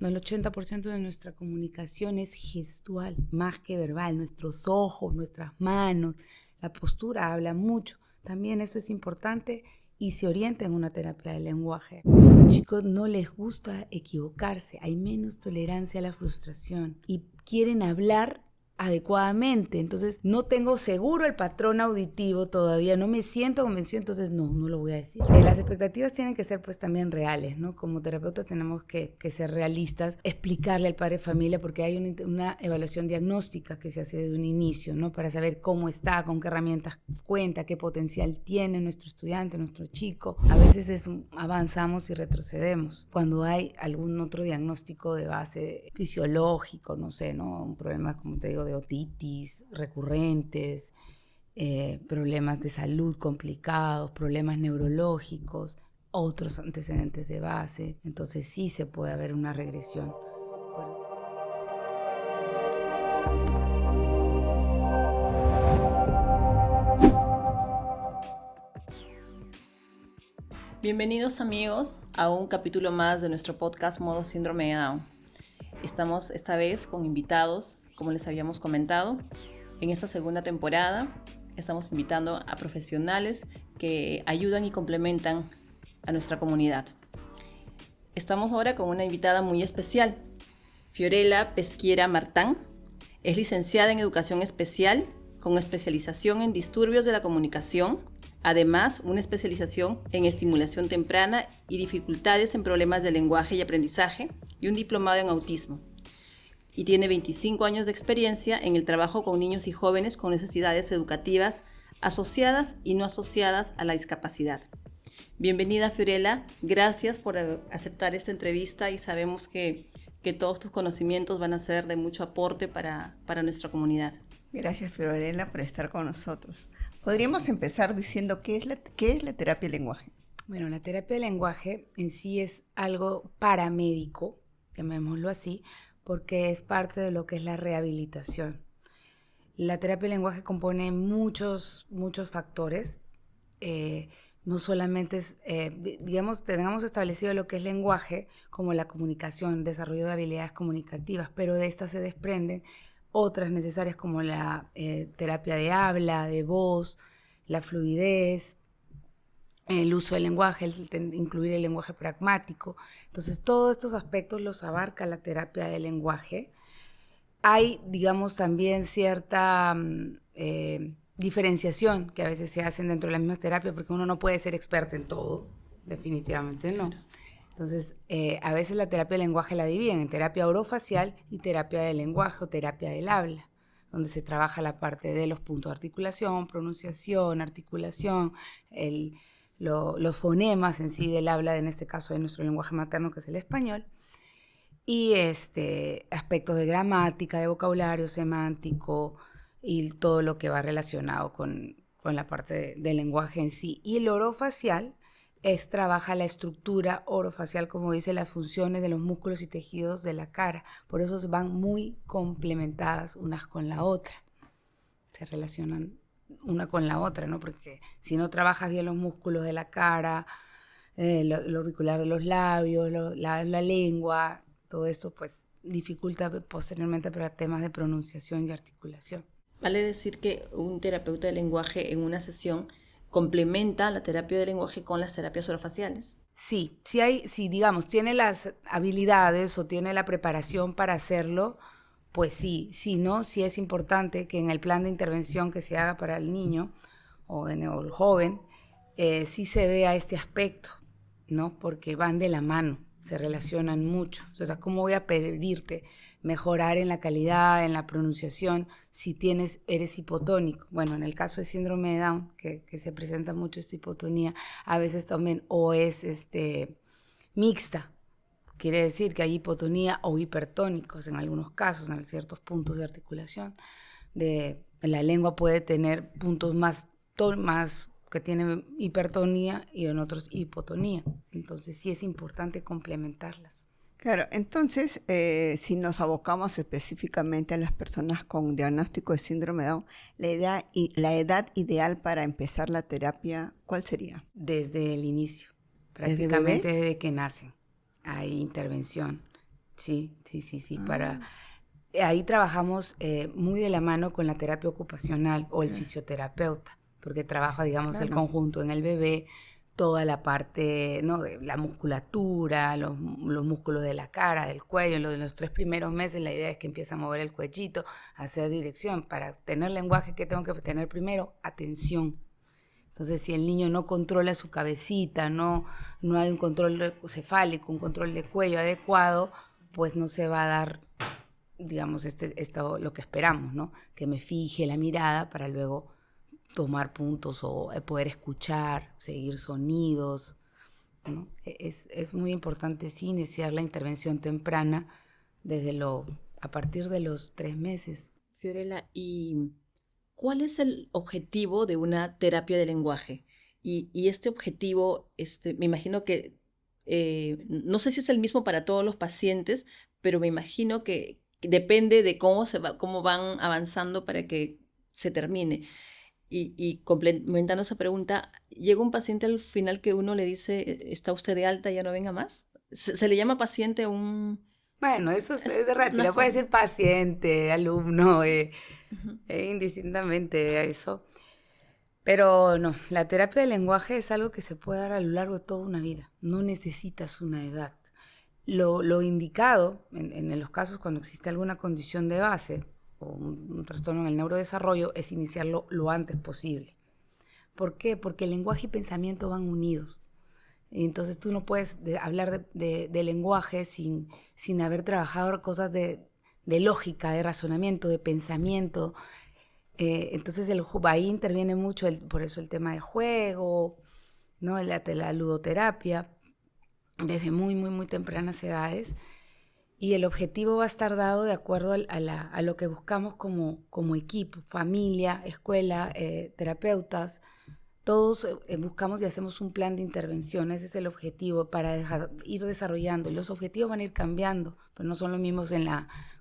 El 80% de nuestra comunicación es gestual, más que verbal. Nuestros ojos, nuestras manos, la postura habla mucho. También eso es importante y se orienta en una terapia del lenguaje. A los chicos no les gusta equivocarse, hay menos tolerancia a la frustración y quieren hablar adecuadamente. Entonces no tengo seguro el patrón auditivo todavía, no me siento convencido, entonces no lo voy a decir. Las expectativas tienen que ser pues también reales, ¿no? Como terapeutas tenemos que ser realistas, explicarle al padre de familia, porque hay una evaluación diagnóstica que se hace de un inicio, ¿no? Para saber cómo está, con qué herramientas cuenta, qué potencial tiene nuestro estudiante, nuestro chico. A veces avanzamos y retrocedemos. Cuando hay algún otro diagnóstico de base fisiológico, no sé, ¿no? Un problema, como te digo, de otitis recurrentes, problemas de salud complicados, problemas neurológicos, otros antecedentes de base. Entonces sí se puede haber una regresión. Bienvenidos amigos a un capítulo más de nuestro podcast Modo Síndrome de Down. Estamos esta vez con invitados, como les habíamos comentado. En esta segunda temporada estamos invitando a profesionales que ayudan y complementan a nuestra comunidad. Estamos ahora con una invitada muy especial, Fiorella Pesquiera Martán. Es licenciada en Educación Especial con especialización en disturbios de la comunicación. Además, una especialización en estimulación temprana y dificultades en problemas de lenguaje y aprendizaje y un diplomado en autismo. Y tiene 25 años de experiencia en el trabajo con niños y jóvenes con necesidades educativas asociadas y no asociadas a la discapacidad. Bienvenida, Fiorella. Gracias por aceptar esta entrevista y sabemos que todos tus conocimientos van a ser de mucho aporte para nuestra comunidad. Gracias, Fiorella, por estar con nosotros. Podríamos empezar diciendo qué es la terapia del lenguaje. Bueno, la terapia del lenguaje en sí es algo paramédico, llamémoslo así, porque es parte de lo que es la rehabilitación. La terapia del lenguaje compone muchos factores. No solamente es, tengamos establecido lo que es lenguaje, como la comunicación, desarrollo de habilidades comunicativas, pero de estas se desprenden otras necesarias como la terapia de habla, de voz, la fluidez, el uso del lenguaje, incluir el lenguaje pragmático. Entonces, todos estos aspectos los abarca la terapia del lenguaje. Hay, digamos, también cierta diferenciación que a veces se hacen dentro de la misma terapia, porque uno no puede ser experto en todo, definitivamente no. Entonces, a veces la terapia del lenguaje la dividen en terapia orofacial y terapia del lenguaje o terapia del habla, donde se trabaja la parte de los puntos de articulación, pronunciación, articulación, los fonemas en sí del habla, en este caso de nuestro lenguaje materno, que es el español, y aspectos de gramática, de vocabulario semántico y todo lo que va relacionado con la parte del lenguaje en sí. Y el orofacial trabaja la estructura orofacial, como dice, las funciones de los músculos y tejidos de la cara. Por eso van muy complementadas unas con la otra. Se relacionan una con la otra, ¿no? Porque si no trabajas bien los músculos de la cara, lo auricular de los labios, la lengua, todo esto pues dificulta posteriormente para temas de pronunciación y articulación. Vale decir que un terapeuta de lenguaje en una sesión complementa la terapia de lenguaje con las terapias orofaciales. Sí, si digamos tiene las habilidades o tiene la preparación para hacerlo, pues sí. Si no, sí es importante que en el plan de intervención que se haga para el niño o el joven, sí se vea este aspecto, ¿no? Porque van de la mano, se relacionan mucho. O sea, ¿cómo voy a pedirte mejorar en la calidad, en la pronunciación, si eres hipotónico? Bueno, en el caso de síndrome de Down, que se presenta mucho esta hipotonía, a veces también o es mixta. Quiere decir que hay hipotonía o hipertónicos en algunos casos, en ciertos puntos de articulación. La lengua puede tener puntos más que tienen hipertonía y en otros hipotonía. Entonces sí es importante complementarlas. Claro, entonces, si nos abocamos específicamente a las personas con diagnóstico de síndrome de Down, la edad ideal para empezar la terapia, ¿cuál sería? Desde el inicio, prácticamente desde que nacen. Hay intervención Sí. Ahí trabajamos muy de la mano con la terapia ocupacional o el fisioterapeuta, porque trabaja, digamos, el conjunto en el bebé, toda la parte, ¿no?, de la musculatura, los músculos de la cara, del cuello. En los 3 primeros meses la idea es que empiece a mover el cuellito, a hacer dirección. Para tener lenguaje, ¿qué tengo que tener primero? Atención. Entonces, si el niño no controla su cabecita, no hay un control cefálico, un control de cuello adecuado, pues no se va a dar, digamos, esto lo que esperamos, ¿no? Que me fije la mirada para luego tomar puntos o poder escuchar, seguir sonidos, ¿no? Es muy importante, sí, iniciar la intervención temprana a partir de los 3 meses. Fiorella, ¿y cuál es el objetivo de una terapia de lenguaje? Y este objetivo, me imagino que, no sé si es el mismo para todos los pacientes, pero me imagino que depende de cómo van avanzando para que se termine. Y complementando esa pregunta, ¿llega un paciente al final que uno le dice, está usted de alta, ya no venga más? ¿Se le llama paciente a un...? Bueno, eso es de una retiro, puede forma. decir paciente, alumno, Ujú. indistintamente a eso. Pero no, la terapia del lenguaje es algo que se puede dar a lo largo de toda una vida. No necesitas una edad. Lo indicado en los casos cuando existe alguna condición de base o un trastorno en el neurodesarrollo es iniciarlo lo antes posible. ¿Por qué? Porque el lenguaje y pensamiento van unidos. Entonces tú no puedes hablar de lenguaje sin haber trabajado cosas de lógica, de razonamiento, de pensamiento. Entonces ahí interviene mucho, por eso el tema de juego, ¿no? La ludoterapia, desde muy, muy, muy tempranas edades. Y el objetivo va a estar dado de acuerdo a lo que buscamos como equipo, familia, escuela, terapeutas. Todos buscamos y hacemos un plan de intervención. Ese es el objetivo para ir desarrollando. Y los objetivos van a ir cambiando, pero no son los mismos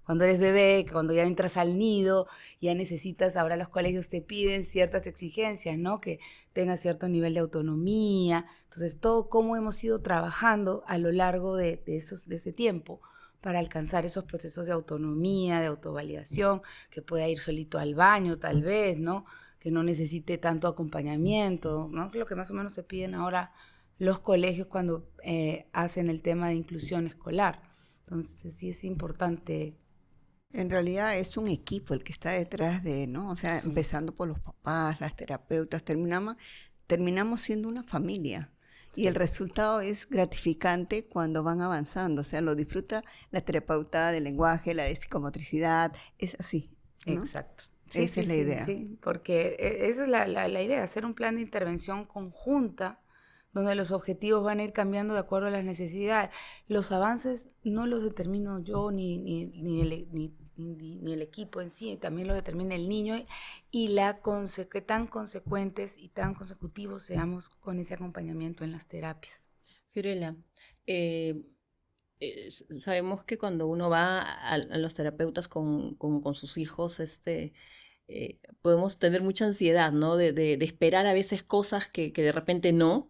cuando eres bebé, que cuando ya entras al nido, ya necesitas, ahora los colegios te piden ciertas exigencias, ¿no? Que tengas cierto nivel de autonomía. Entonces, todo cómo hemos ido trabajando a lo largo de ese tiempo para alcanzar esos procesos de autonomía, de autovalidación, que pueda ir solito al baño tal vez, ¿no? Que no necesite tanto acompañamiento, ¿no? Lo que más o menos se piden ahora los colegios cuando hacen el tema de inclusión escolar. Entonces sí es importante. En realidad es un equipo el que está detrás de, ¿no? O sea, Sí. empezando por los papás, las terapeutas, terminamos siendo una familia. Y el resultado es gratificante cuando van avanzando. O sea, lo disfruta la terapeuta del lenguaje, la de psicomotricidad, es así, ¿no? Exacto. Esa es la idea. Sí, porque esa es la idea, hacer un plan de intervención conjunta donde los objetivos van a ir cambiando de acuerdo a las necesidades. Los avances no los determino yo ni el equipo en sí, también lo determina el niño y qué tan consecuentes y tan consecutivos seamos con ese acompañamiento en las terapias. Fiorella, eh, sabemos que cuando uno va a los terapeutas con sus hijos, podemos tener mucha ansiedad, ¿no? De esperar a veces cosas que de repente no,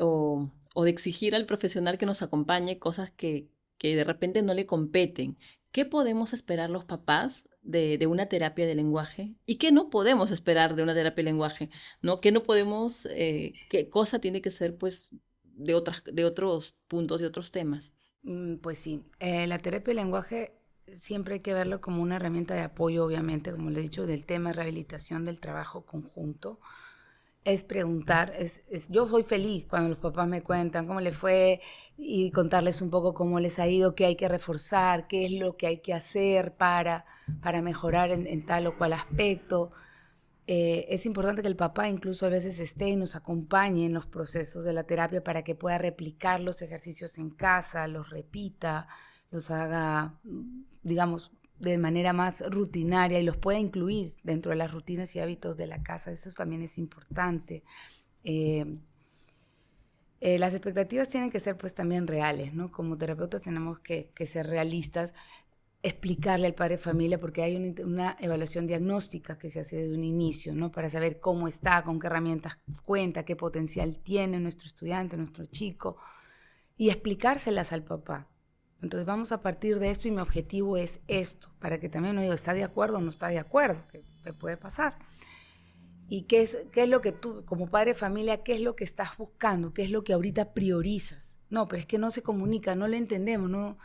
o de exigir al profesional que nos acompañe cosas que de repente no le competen. ¿Qué podemos esperar los papás de una terapia de lenguaje? ¿Y qué no podemos esperar de una terapia de lenguaje? ¿No? ¿Qué no podemos, qué cosa tiene que ser, pues, de otros puntos, de otros temas? Pues sí, la terapia del lenguaje siempre hay que verlo como una herramienta de apoyo, obviamente, como le he dicho, del tema de rehabilitación del trabajo conjunto. Es preguntar, yo soy feliz cuando los papás me cuentan cómo les fue y contarles un poco cómo les ha ido, qué hay que reforzar, qué es lo que hay que hacer para mejorar en tal o cual aspecto. Es importante que el papá incluso a veces esté y nos acompañe en los procesos de la terapia para que pueda replicar los ejercicios en casa, los repita, los haga, digamos, de manera más rutinaria y los pueda incluir dentro de las rutinas y hábitos de la casa. Eso también es importante. Las expectativas tienen que ser pues también reales, ¿no? Como terapeutas tenemos que ser realistas, explicarle al padre de familia, porque hay una evaluación diagnóstica que se hace desde un inicio, ¿no? Para saber cómo está, con qué herramientas cuenta, qué potencial tiene nuestro estudiante, nuestro chico, y explicárselas al papá. Entonces vamos a partir de esto y mi objetivo es esto, para que también no diga, ¿está de acuerdo o no está de acuerdo? Que puede pasar. ¿Y qué es lo que tú, como padre de familia, qué es lo que estás buscando? ¿Qué es lo que ahorita priorizas? No, pero es que no se comunica, no lo entendemos, ¿no?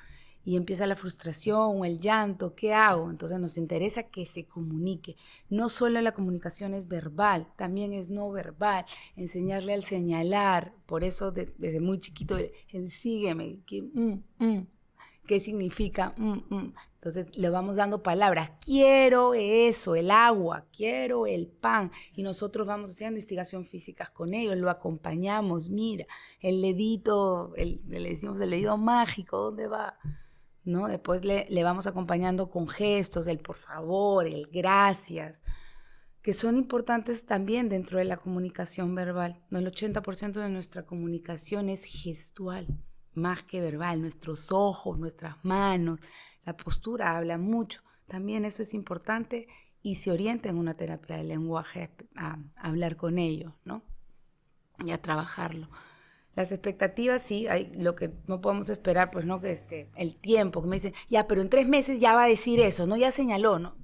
Y empieza la frustración o el llanto, ¿qué hago? Entonces nos interesa que se comunique. No solo la comunicación es verbal, también es no verbal. Enseñarle al señalar, por eso desde muy chiquito el sígueme, ¿qué significa? Entonces le vamos dando palabras. Quiero eso, el agua, quiero el pan. Y nosotros vamos haciendo investigación física con ellos, lo acompañamos. Mira, el dedito, le decimos el dedito mágico, ¿dónde va? ¿No? Después le vamos acompañando con gestos, el por favor, el gracias, que son importantes también dentro de la comunicación verbal. No, el 80% de nuestra comunicación es gestual, más que verbal. Nuestros ojos, nuestras manos, la postura habla mucho. También eso es importante y se orienta en una terapia de lenguaje a hablar con ellos, ¿no? Y a trabajarlo. Las expectativas, sí, hay lo que no podemos esperar, pues no, que el tiempo, que me dicen, ya, pero en 3 meses ya va a decir eso, ¿no? Ya señaló, ¿no?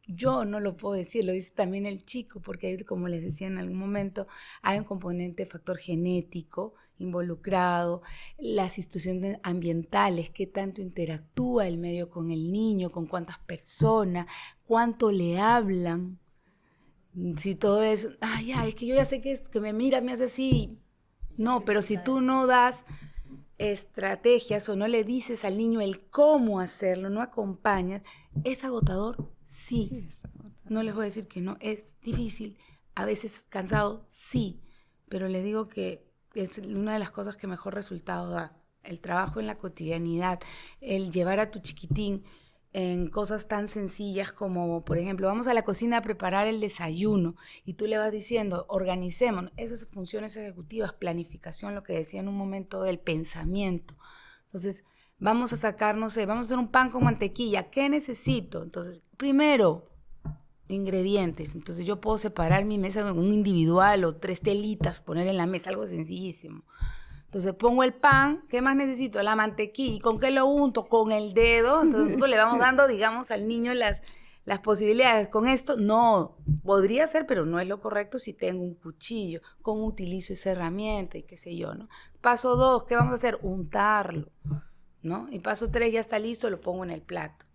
Yo no lo puedo decir, lo dice también el chico, porque como les decía en algún momento, hay un componente de factor genético involucrado, las instituciones ambientales, qué tanto interactúa el medio con el niño, con cuántas personas, cuánto le hablan. Si todo es, ya, es que yo ya sé que me mira, me hace así. No, pero si tú no das estrategias o no le dices al niño el cómo hacerlo, no acompañas, ¿es agotador? Sí. No les voy a decir que no, es difícil, a veces cansado, sí, pero les digo que es una de las cosas que mejor resultado da, el trabajo en la cotidianidad, el llevar a tu chiquitín en cosas tan sencillas como, por ejemplo, vamos a la cocina a preparar el desayuno y tú le vas diciendo, organicemos, esas funciones ejecutivas, planificación, lo que decía en un momento del pensamiento. Entonces, vamos a sacar, no sé, vamos a hacer un pan con mantequilla, ¿qué necesito? Entonces, primero, ingredientes. Entonces, yo puedo separar mi mesa en un individual o 3 telitas, poner en la mesa, algo sencillísimo. Entonces pongo el pan, ¿qué más necesito? La mantequilla, ¿y con qué lo unto? Con el dedo. Entonces nosotros le vamos dando, digamos, al niño las posibilidades. Con esto, no, podría ser, pero no es lo correcto si tengo un cuchillo. ¿Cómo utilizo esa herramienta? Y qué sé yo, ¿no? Paso 2, ¿qué vamos a hacer? Untarlo, ¿no? Y paso 3, ya está listo, lo pongo en el plato.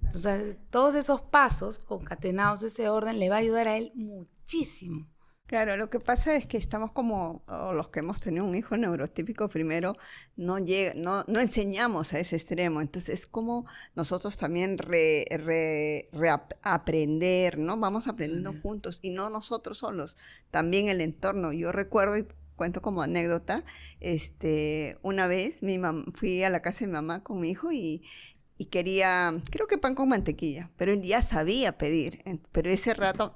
Entonces, todos esos pasos concatenados de ese orden le va a ayudar a él muchísimo. Claro, lo que pasa es que estamos como los que hemos tenido un hijo neurotípico primero, no enseñamos a ese extremo. Entonces es como nosotros también aprender, ¿no? Vamos aprendiendo juntos y no nosotros solos, también el entorno. Yo recuerdo y cuento como anécdota, una vez fui a la casa de mi mamá con mi hijo y quería, creo que pan con mantequilla, pero él ya sabía pedir, pero ese rato,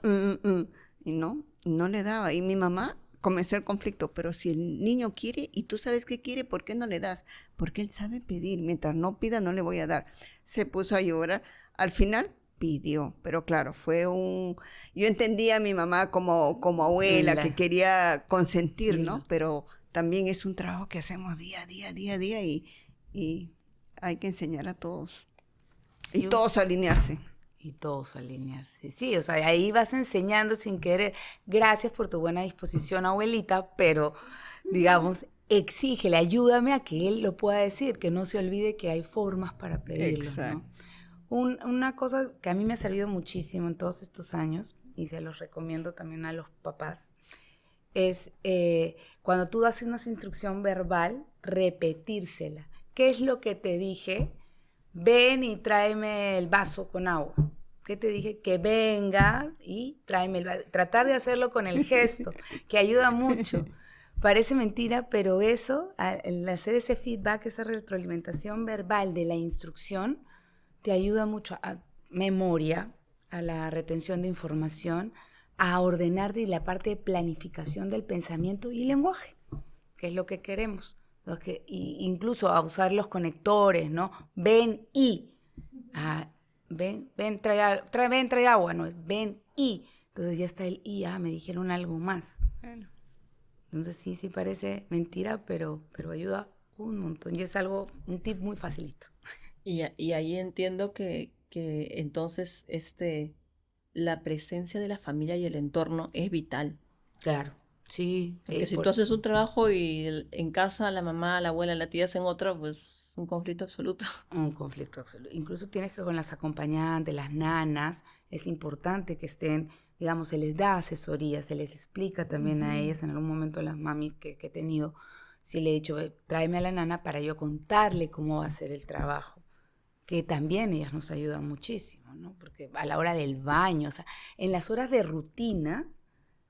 y no le daba. Y mi mamá comenzó el conflicto, pero si el niño quiere y tú sabes que quiere, ¿por qué no le das? Porque él sabe pedir, mientras no pida no le voy a dar. Se puso a llorar, al final pidió, pero claro, yo entendía a mi mamá como abuela que quería consentir, ¿no? Pero también es un trabajo que hacemos día a día y hay que enseñar a todos y todos alinearse. Y todos alinearse. Sí, o sea, ahí vas enseñando sin querer. Gracias por tu buena disposición, abuelita, pero, digamos, exígele, ayúdame a que él lo pueda decir, que no se olvide que hay formas para pedirlo, ¿no? Una cosa que a mí me ha servido muchísimo en todos estos años, y se los recomiendo también a los papás, es cuando tú das una instrucción verbal, repetírsela. ¿Qué es lo que te dije? Ven y tráeme el vaso con agua. ¿Qué te dije? Que venga y tráeme el vaso. Tratar de hacerlo con el gesto, que ayuda mucho. Parece mentira, pero eso, al hacer ese feedback, esa retroalimentación verbal de la instrucción, te ayuda mucho a memoria, a la retención de información, a ordenar de la parte de planificación del pensamiento y lenguaje, que es lo que queremos. Incluso a usar los conectores, ¿no? Ven y, trae agua, no, ven y. Entonces ya está el y, me dijeron algo más. Bueno. Entonces sí parece mentira, pero ayuda un montón. Y es un tip muy facilito. Y ahí entiendo que entonces la presencia de la familia y el entorno es vital. Claro, sí. Porque si tú haces un trabajo y en casa la mamá, la abuela, la tía hacen otra, pues un conflicto absoluto. Un conflicto absoluto. Incluso tienes que con las acompañantes, las nanas, es importante que estén, digamos, se les da asesoría, se les explica también a ellas en algún momento las mamis que he tenido, si le he dicho, tráeme a la nana para yo contarle cómo va a ser el trabajo, que también ellas nos ayudan muchísimo, ¿no? Porque a la hora del baño, o sea, en las horas de rutina,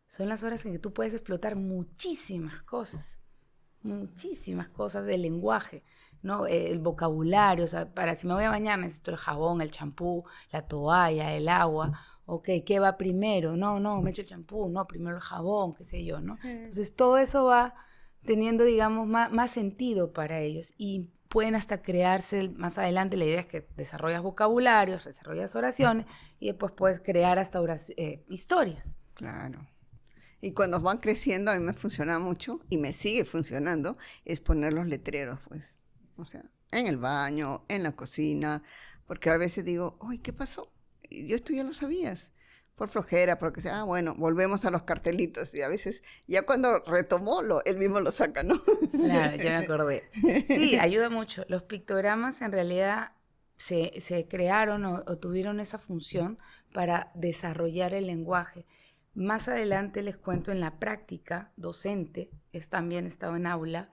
son las horas en que tú puedes explotar muchísimas cosas del lenguaje, ¿no? El vocabulario, o sea, si me voy a bañar necesito el jabón, el champú, la toalla, el agua, ok, ¿qué va primero? No, me echo el champú, no, primero el jabón, qué sé yo, ¿no? Entonces todo eso va teniendo, digamos, más sentido para ellos y pueden hasta crearse más adelante, la idea es que desarrollas vocabularios, desarrollas oraciones y después puedes crear hasta historias. Claro. Y cuando van creciendo, a mí me funciona mucho y me sigue funcionando, es poner los letreros, pues. O sea, en el baño, en la cocina, porque a veces digo, ¡ay, qué pasó! Y yo esto ya lo sabías. Por flojera, porque sea, bueno, volvemos a los cartelitos. Y a veces, ya cuando retomó, él mismo lo saca, ¿no? Claro, ya me acordé. Sí, ayuda mucho. Los pictogramas en realidad se crearon o tuvieron esa función para desarrollar el lenguaje. Más adelante les cuento en la práctica docente, también estaba en aula,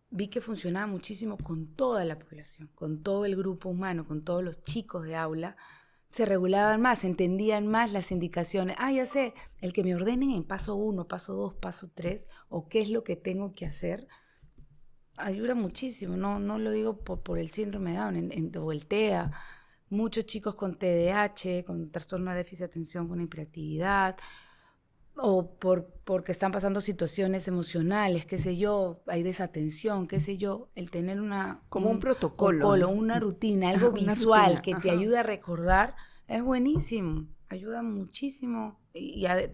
vi que funcionaba muchísimo con toda la población, con todo el grupo humano, con todos los chicos de aula. Se regulaban más, entendían más las indicaciones. Ya sé, el que me ordenen en paso 1, paso 2, paso 3, o qué es lo que tengo que hacer, ayuda muchísimo. No lo digo por el síndrome de Down o el TEA. Muchos chicos con TDAH, con trastorno de déficit de atención, con hiperactividad, o porque están pasando situaciones emocionales, qué sé yo, hay desatención, qué sé yo, el tener como un protocolo, ¿no? una rutina, algo Una visual rutina, que te ayude a recordar, es buenísimo, ayuda muchísimo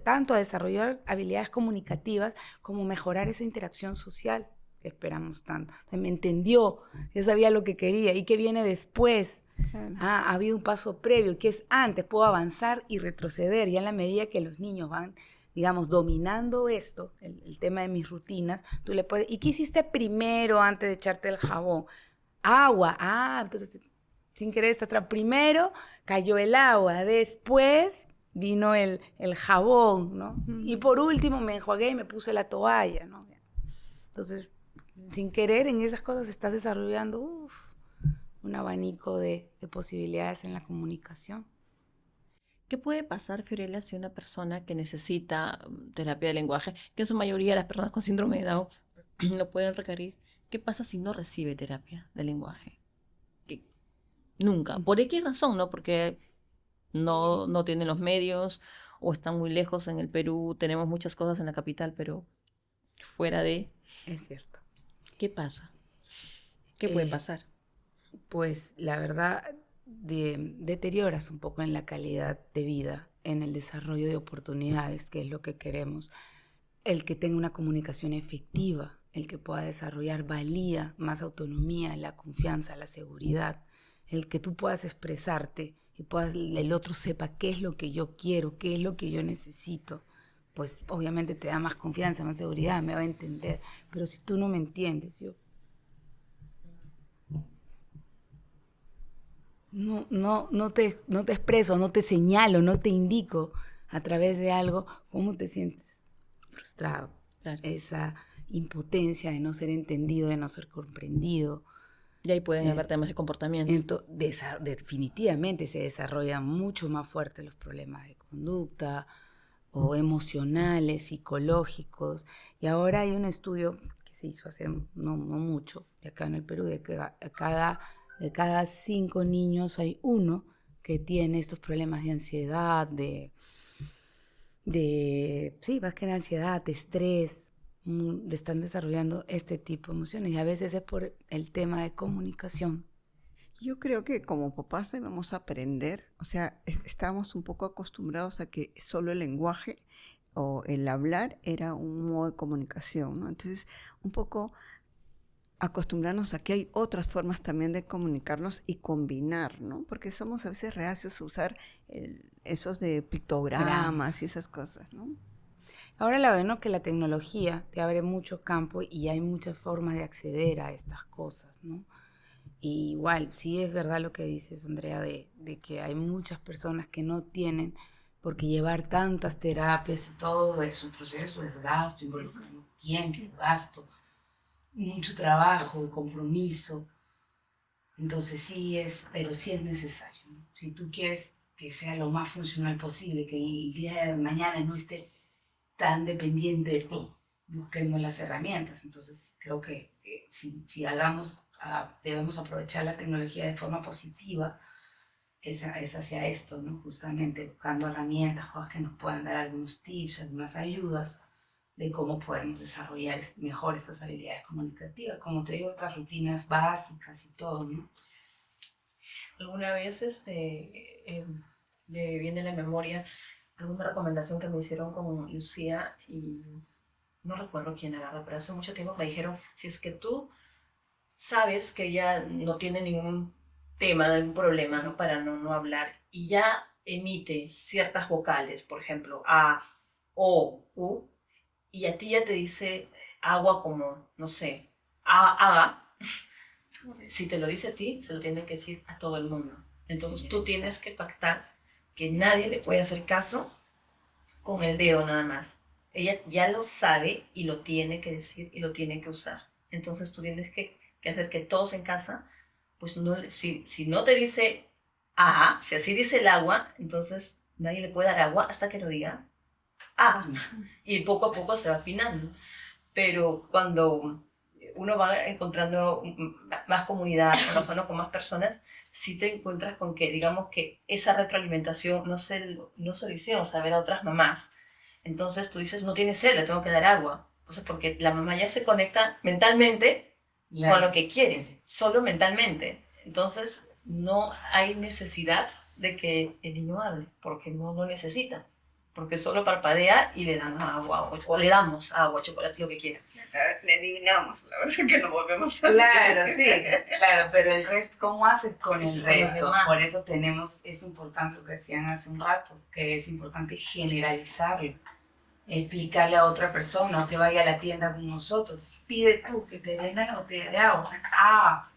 tanto a desarrollar habilidades comunicativas como mejorar esa interacción social que esperamos tanto. O sea, me entendió, ya sabía lo que quería y qué viene después. Claro. Ha habido un paso previo, que es antes, puedo avanzar y retroceder, ya en la medida que los niños van, digamos, dominando esto, el tema de mis rutinas, tú le puedes, ¿y qué hiciste primero antes de echarte el jabón? Agua, entonces, sin querer, primero cayó el agua, después vino el jabón, ¿no? Y por último me enjuagué y me puse la toalla, ¿no? Entonces, sin querer, en esas cosas estás desarrollando, un abanico de posibilidades en la comunicación. ¿Qué puede pasar, Fiorella, si una persona que necesita terapia de lenguaje, que en su mayoría las personas con síndrome de Down lo pueden requerir, qué pasa si no recibe terapia de lenguaje? Que nunca, por X razón, ¿no? Porque no tienen los medios o están muy lejos en el Perú, tenemos muchas cosas en la capital, pero fuera de... Es cierto. ¿Qué pasa? ¿Qué puede pasar? Pues la verdad, deterioras un poco en la calidad de vida, en el desarrollo de oportunidades, que es lo que queremos. El que tenga una comunicación efectiva, el que pueda desarrollar valía, más autonomía, la confianza, la seguridad, el que tú puedas expresarte y el otro sepa qué es lo que yo quiero, qué es lo que yo necesito, pues obviamente te da más confianza, más seguridad, me va a entender. Pero si tú no me entiendes, yo no te expreso, no te señalo, no te indico a través de algo, ¿cómo te sientes? Frustrado. Claro. Esa impotencia de no ser entendido, de no ser comprendido. Y ahí pueden haber temas de comportamiento. Definitivamente se desarrollan mucho más fuertes los problemas de conducta o emocionales, psicológicos. Y ahora hay un estudio que se hizo hace no mucho, de acá en el Perú, de cada 5 niños hay uno que tiene estos problemas de ansiedad, más que de ansiedad, de estrés, están desarrollando este tipo de emociones y a veces es por el tema de comunicación. Yo creo que como papás debemos aprender, o sea, estamos un poco acostumbrados a que solo el lenguaje o el hablar era un modo de comunicación, ¿no? Entonces, un poco acostumbrarnos a que hay otras formas también de comunicarnos y combinar, ¿no? Porque somos a veces reacios a usar esos de pictogramas y esas cosas, ¿no? Ahora la verdad que la tecnología te abre mucho campo y hay muchas formas de acceder a estas cosas, ¿no? Y igual, sí es verdad lo que dices, Andrea, de que hay muchas personas que no tienen porque llevar tantas terapias y todo es un proceso, es gasto, involucra tiempo, gasto, mucho trabajo, compromiso. Entonces pero sí es necesario, ¿no? Si tú quieres que sea lo más funcional posible, que el día de mañana no esté tan dependiente de ti, busquemos las herramientas. Entonces creo que si debemos aprovechar la tecnología de forma positiva, es hacia esto, ¿no? Justamente buscando herramientas, cosas que nos puedan dar algunos tips, algunas ayudas de cómo podemos desarrollar mejor estas habilidades comunicativas, como te digo, estas rutinas básicas y todo, ¿no? Alguna vez me viene a la memoria alguna recomendación que me hicieron con Lucía y no recuerdo quién agarra, pero hace mucho tiempo me dijeron, si es que tú sabes que ella no tiene ningún tema, ningún problema, ¿no? Para no hablar y ya emite ciertas vocales, por ejemplo, A, O, U, y a ti ya te dice agua como, no sé, A, si te lo dice a ti, se lo tiene que decir a todo el mundo. Entonces tú tienes que pactar que nadie le puede hacer caso con el dedo nada más. Ella ya lo sabe y lo tiene que decir y lo tiene que usar. Entonces tú tienes que hacer que todos en casa, pues no, si no te dice si así dice el agua, entonces nadie le puede dar agua hasta que lo diga y poco a poco se va afinando. Pero cuando uno va encontrando más comunidad, trabajando con más personas, sí te encuentras con que, digamos que esa retroalimentación no se lo hicieron saber a otras mamás. Entonces tú dices, no tiene sed, le tengo que dar agua. Entonces, porque la mamá ya se conecta mentalmente con lo que quiere, solo mentalmente. Entonces, no hay necesidad de que el niño hable, porque no lo necesita. Porque solo parpadea y le dan agua, o le damos agua, chocolate, lo que quiera. Le adivinamos, la verdad que nos volvemos a Claro, sí, claro, pero el resto, ¿cómo haces con el Con los resto? demás. Por eso es importante lo que decían hace un rato, que es importante generalizarlo, explicarle a otra persona o que vaya a la tienda con nosotros. Pide tú que te den una botella de agua.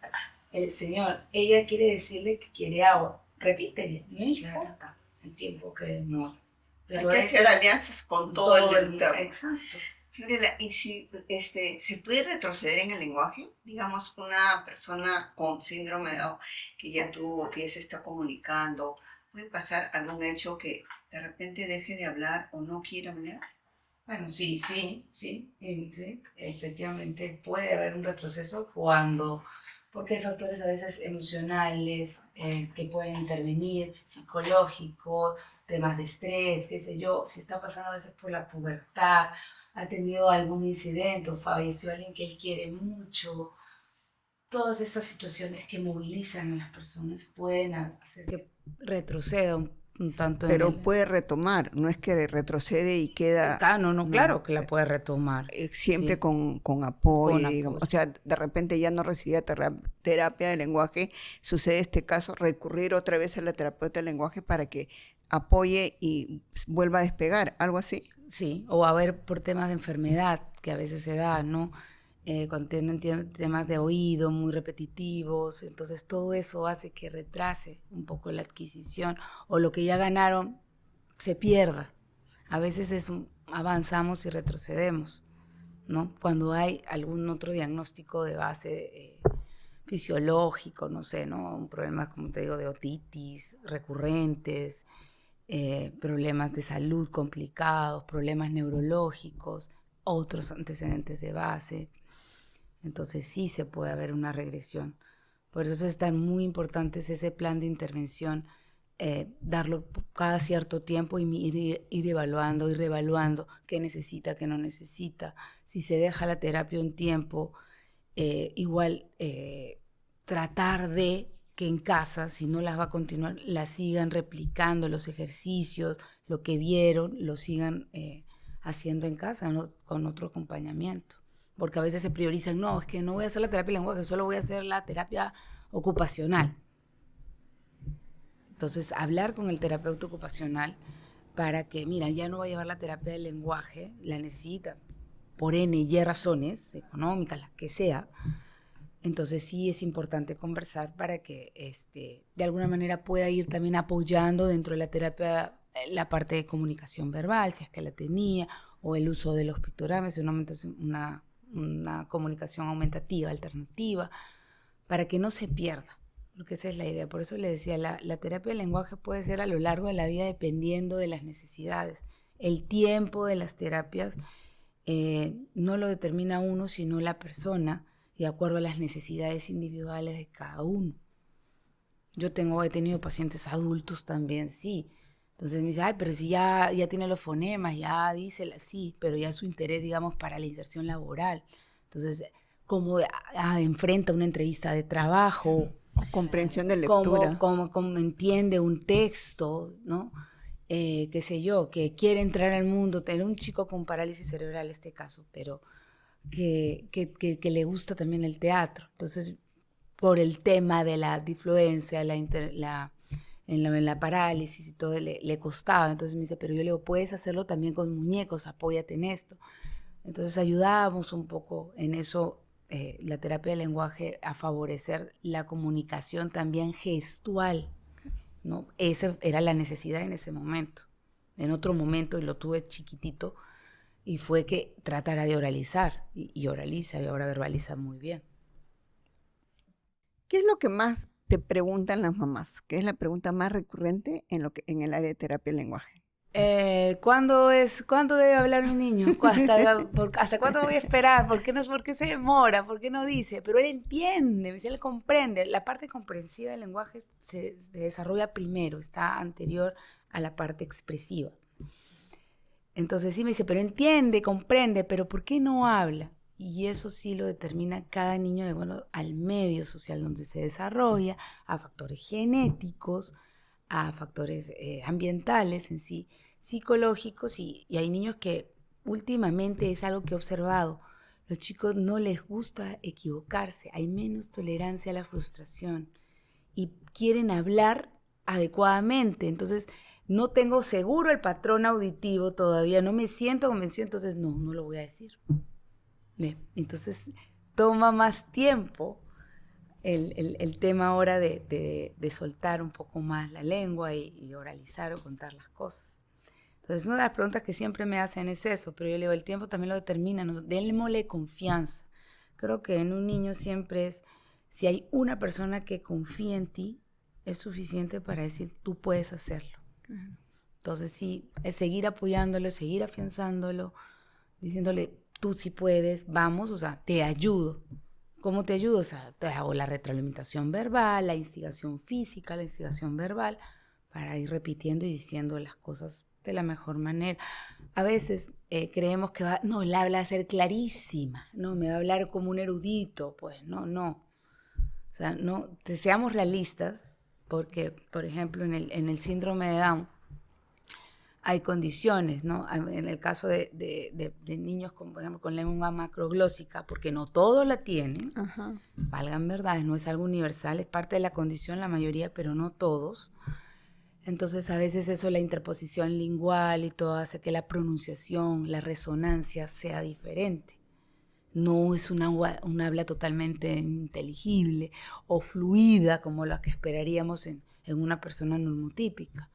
El señor, ella quiere decirle que quiere agua. Repítele, no importa el tiempo que demore. Pero hay que hacer alianzas con todo el mundo. Exacto. Fiorella, ¿y si se puede retroceder en el lenguaje? Digamos, una persona con síndrome de Down que ya tuvo, que se está comunicando, ¿puede pasar algún hecho que de repente deje de hablar o no quiera hablar? Bueno, sí, efectivamente puede haber un retroceso porque hay factores a veces emocionales que pueden intervenir, psicológicos, temas de estrés, qué sé yo, si está pasando a veces por la pubertad, ha tenido algún incidente o falleció alguien que él quiere mucho. Todas estas situaciones que movilizan a las personas pueden hacer que retroceda un tanto. Pero puede retomar, no es que retrocede y queda... Claro que la puede retomar. Siempre Sí. con apoyo, Con digamos. apoyo. O sea, de repente ya no recibía terapia de lenguaje, sucede este caso, recurrir otra vez a la terapeuta de lenguaje para que apoye y vuelva a despegar, algo así. Sí, o a ver por temas de enfermedad que a veces se da, ¿no? Cuando tienen temas de oído muy repetitivos, entonces todo eso hace que retrase un poco la adquisición o lo que ya ganaron se pierda. A veces avanzamos y retrocedemos, ¿no? Cuando hay algún otro diagnóstico de base fisiológico, no sé, ¿no? Un problema, como te digo, de otitis recurrentes, problemas de salud complicados, problemas neurológicos, otros antecedentes de base. Entonces sí se puede haber una regresión. Por eso es tan muy importante ese plan de intervención, darlo cada cierto tiempo y ir evaluando, ir reevaluando qué necesita, qué no necesita. Si se deja la terapia un tiempo, igual tratar de que en casa, si no las va a continuar, la sigan replicando los ejercicios, lo que vieron, lo sigan haciendo en casa, ¿no? Con otro acompañamiento. porque a veces se priorizan, no, es que no voy a hacer la terapia de lenguaje, solo voy a hacer la terapia ocupacional. Entonces, hablar con el terapeuta ocupacional para que, mira, ya no va a llevar la terapia del lenguaje, la necesita por N y razones, económicas, las que sea. Entonces sí es importante conversar para que de alguna manera pueda ir también apoyando dentro de la terapia la parte de comunicación verbal, si es que la tenía, o el uso de los pictogramas, una comunicación aumentativa, alternativa, para que no se pierda, porque esa es la idea. Por eso le decía, la terapia del lenguaje puede ser a lo largo de la vida dependiendo de las necesidades. El tiempo de las terapias no lo determina uno, sino la persona, de acuerdo a las necesidades individuales de cada uno. He tenido pacientes adultos también, sí. Entonces me dice, ay, pero si ya tiene los fonemas, ya dice sí, pero ya su interés, digamos, para la inserción laboral. Entonces, cómo enfrenta una entrevista de trabajo. Comprensión de lectura. Cómo entiende un texto, ¿no? Qué sé yo, que quiere entrar al mundo, tener un chico con parálisis cerebral en este caso, pero que le gusta también el teatro. Entonces, por el tema de la difluencia, en la parálisis y todo, le costaba. Entonces me dice, pero yo le digo, puedes hacerlo también con muñecos, apóyate en esto. Entonces ayudábamos un poco en eso, la terapia del lenguaje, a favorecer la comunicación también gestual, ¿no? Esa era la necesidad en ese momento. En otro momento, y lo tuve chiquitito, y fue que tratara de oralizar, y oraliza, y ahora verbaliza muy bien. ¿Qué es lo que más te preguntan las mamás? ¿Qué es la pregunta más recurrente en el área de terapia del lenguaje? ¿Cuándo debe hablar mi niño? ¿Hasta cuándo voy a esperar? ¿Por qué se demora? ¿Por qué no dice? Pero él entiende, él comprende. La parte comprensiva del lenguaje se desarrolla primero, está anterior a la parte expresiva. Entonces sí me dice, pero entiende, comprende, pero ¿por qué no habla? Y eso sí lo determina cada niño de acuerdo al medio social donde se desarrolla, a factores genéticos, a factores ambientales en sí, psicológicos, y hay niños que últimamente es algo que he observado, los chicos no les gusta equivocarse, hay menos tolerancia a la frustración y quieren hablar adecuadamente. Entonces no tengo seguro el patrón auditivo todavía, no me siento convencido, entonces no lo voy a decir. Bien, entonces toma más tiempo el tema ahora de soltar un poco más la lengua y oralizar o contar las cosas. Entonces, una de las preguntas que siempre me hacen es eso, pero yo le digo, el tiempo también lo determina, démosle confianza. Creo que en un niño siempre es, si hay una persona que confía en ti, es suficiente para decir, tú puedes hacerlo. Entonces, sí, es seguir apoyándolo, seguir afianzándolo, diciéndole, tú sí puedes, vamos, o sea, te ayudo. ¿Cómo te ayudo? O sea, te hago la retroalimentación verbal, la instigación física, la instigación verbal, para ir repitiendo y diciendo las cosas de la mejor manera. A veces creemos que la habla va a ser clarísima, no, me va a hablar como un erudito, pues no. O sea, no, seamos realistas, porque, por ejemplo, en el síndrome de Down, hay condiciones, ¿no? En el caso de niños con, por ejemplo, con lengua macroglósica, porque no todos la tienen, valgan verdades, no es algo universal, es parte de la condición la mayoría, pero no todos. Entonces a veces eso, la interposición lingual y todo, hace que la pronunciación, la resonancia sea diferente. No es un habla totalmente inteligible o fluida como la que esperaríamos en una persona normotípica.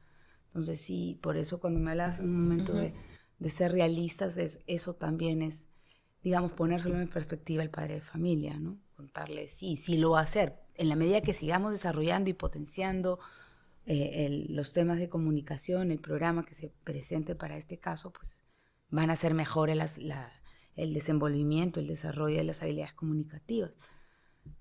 Entonces sí, por eso cuando me hablas en un momento de ser realistas, eso también es, digamos, ponérselo en perspectiva el padre de familia, ¿no? Contarle, sí lo va a hacer. En la medida que sigamos desarrollando y potenciando los temas de comunicación, el programa que se presente para este caso, pues van a ser mejores el desenvolvimiento, el desarrollo de las habilidades comunicativas.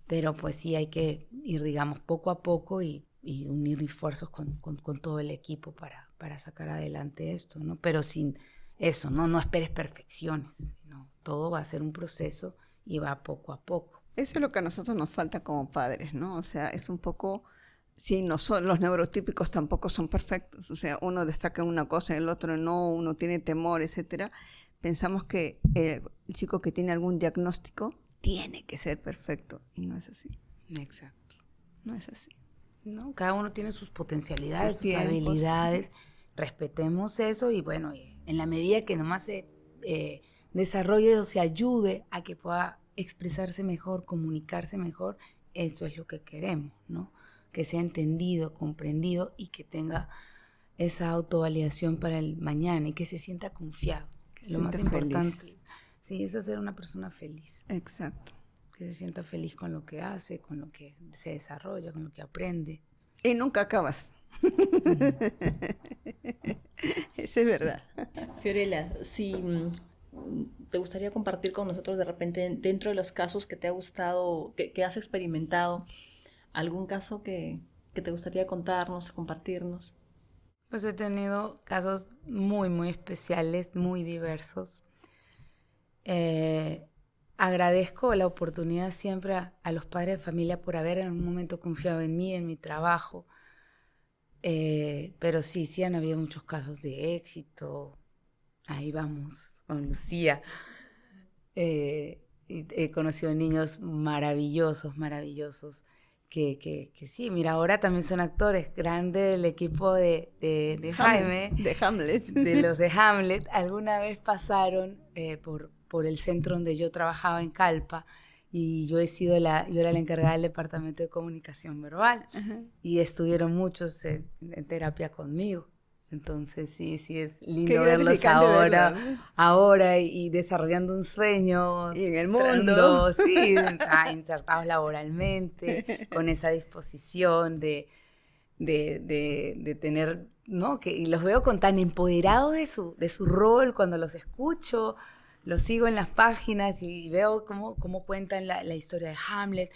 Pero pues sí hay que ir, digamos, poco a poco y unir esfuerzos con todo el equipo para sacar adelante esto, ¿no? Pero sin eso, no esperes perfecciones, ¿no? Todo va a ser un proceso y va poco a poco. Eso es lo que a nosotros nos falta como padres, ¿no? O sea, es un poco, sí, los neurotípicos tampoco son perfectos, o sea, uno destaca en una cosa, el otro no, uno tiene temor, etcétera. Pensamos que el chico que tiene algún diagnóstico tiene que ser perfecto, y no es así. Exacto. No es así. ¿No? Cada uno tiene sus potencialidades, Sus sus tiempos. habilidades. Respetemos eso y bueno, en la medida que nomás se desarrolle o se ayude a que pueda expresarse mejor, comunicarse mejor, eso es lo que queremos, ¿no? Que sea entendido, comprendido y que tenga esa autovalidación para el mañana y que se sienta confiado. Que Lo más sienta importante, feliz. sí, es hacer una persona feliz, Exacto. que se sienta feliz con lo que hace, con lo que se desarrolla, con lo que aprende. Y nunca acabas. Eso es verdad. Fiorella, si te gustaría compartir con nosotros de repente, dentro de los casos que te ha gustado, que has experimentado, algún caso que te gustaría contarnos, compartirnos. Pues he tenido casos muy, muy especiales, muy diversos. Agradezco la oportunidad siempre a los padres de familia por haber en un momento confiado en mí, en mi trabajo. Pero sí han habido muchos casos de éxito. Ahí vamos, con Lucía. He conocido niños maravillosos, maravillosos. Que sí, mira, ahora también son actores. Grande el equipo de Jaime, De Hamlet. de los de Hamlet. Alguna vez pasaron por el centro donde yo trabajaba en Calpa y yo era la encargada del departamento de comunicación verbal. Ajá. Y estuvieron muchos en terapia conmigo. Entonces sí es Qué lindo verlos gratificante ahora, verlos. ahora y desarrollando un sueño. Y en el mundo. Sí, insertados laboralmente, con esa disposición de tener, ¿no? Y los veo con tan empoderados de su rol cuando los escucho, los sigo en las páginas y veo cómo cuentan la historia de Hamlet.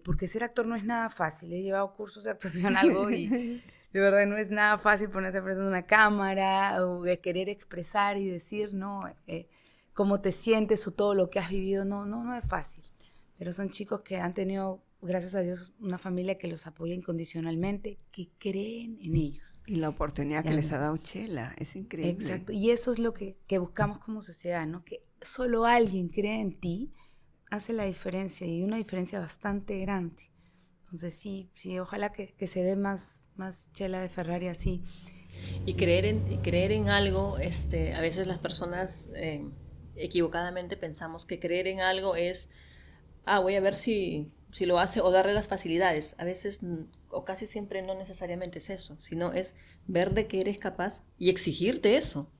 Porque ser actor no es nada fácil. He llevado cursos de actuación algo y de verdad no es nada fácil ponerse frente a una cámara o querer expresar y decir, ¿no? Cómo te sientes o todo lo que has vivido. No es fácil. Pero son chicos que han tenido, gracias a Dios, una familia que los apoya incondicionalmente, que creen en ellos. Y la oportunidad que les ha dado Chela, es increíble. Exacto. Y eso es lo que buscamos como sociedad, ¿no? Que solo alguien cree en ti hace la diferencia y una diferencia bastante grande. Entonces sí, ojalá que se dé más Chela de Ferrari así. Y creer en algo, a veces las personas equivocadamente pensamos que creer en algo es, voy a ver si lo hace o darle las facilidades. A veces, o casi siempre no necesariamente es eso, sino es ver de que eres capaz y exigirte eso,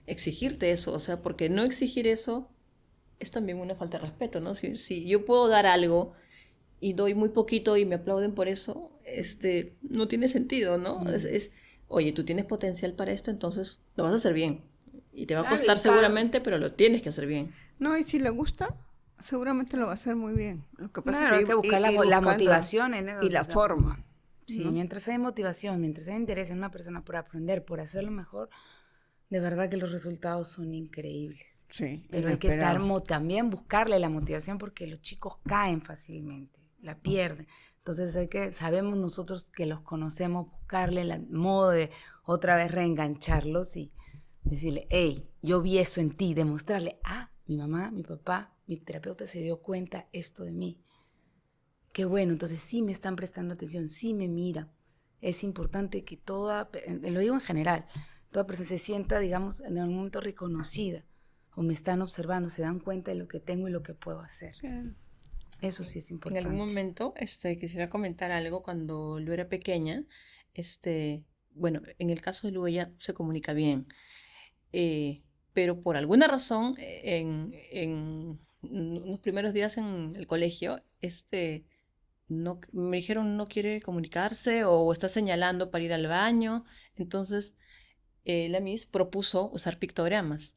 o sea, porque no exigir eso es también una falta de respeto, ¿no? Si yo puedo dar algo y doy muy poquito y me aplauden por eso, no tiene sentido, ¿no? Oye, tú tienes potencial para esto, entonces lo vas a hacer bien. Y te va a costar seguramente, pero lo tienes que hacer bien. No, y si le gusta, seguramente lo va a hacer muy bien. Lo que pasa Claro, es hay que buscar la motivación en eso. Y la forma. Sí, ¿no? mientras hay motivación, mientras hay interés en una persona por aprender, por hacerlo mejor, de verdad que los resultados son increíbles. Sí, Pero hay que también buscarle la motivación porque los chicos caen fácilmente, la pierden. Entonces sabemos nosotros que los conocemos, buscarle el modo de otra vez reengancharlos y decirle, hey, yo vi eso en ti, demostrarle, mi mamá, mi papá, mi terapeuta se dio cuenta esto de mí. Qué bueno, entonces sí me están prestando atención, sí me mira. Es importante que lo digo en general, toda persona se sienta, digamos, en algún momento reconocida, o me están observando, se dan cuenta de lo que tengo y lo que puedo hacer. Claro. Eso sí es importante. En algún momento, quisiera comentar algo. Cuando Lu era pequeña, bueno, en el caso de Lu, ella se comunica bien, pero por alguna razón, en los primeros días en el colegio, no, me dijeron no quiere comunicarse o está señalando para ir al baño. Entonces, la Miss propuso usar pictogramas.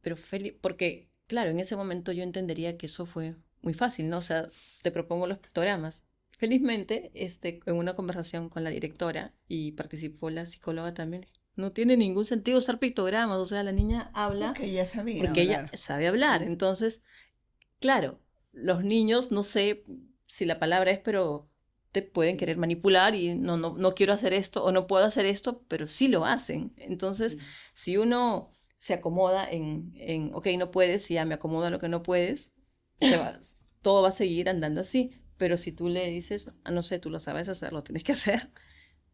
Pero porque, claro, en ese momento yo entendería que eso fue muy fácil, ¿no? O sea, te propongo los pictogramas. Felizmente, en una conversación con la directora, y participó la psicóloga también, no tiene ningún sentido usar pictogramas. O sea, la niña habla porque ella sabía porque hablar. ella sabe hablar. Entonces, claro, los niños, no sé si la palabra es, pero te pueden querer manipular y no quiero hacer esto o no puedo hacer esto, pero sí lo hacen. Entonces, si uno se acomoda ok, no puedes, y ya me acomodo a lo que no puedes, todo va a seguir andando así. Pero si tú le dices, no sé, tú lo sabes hacer, lo tienes que hacer,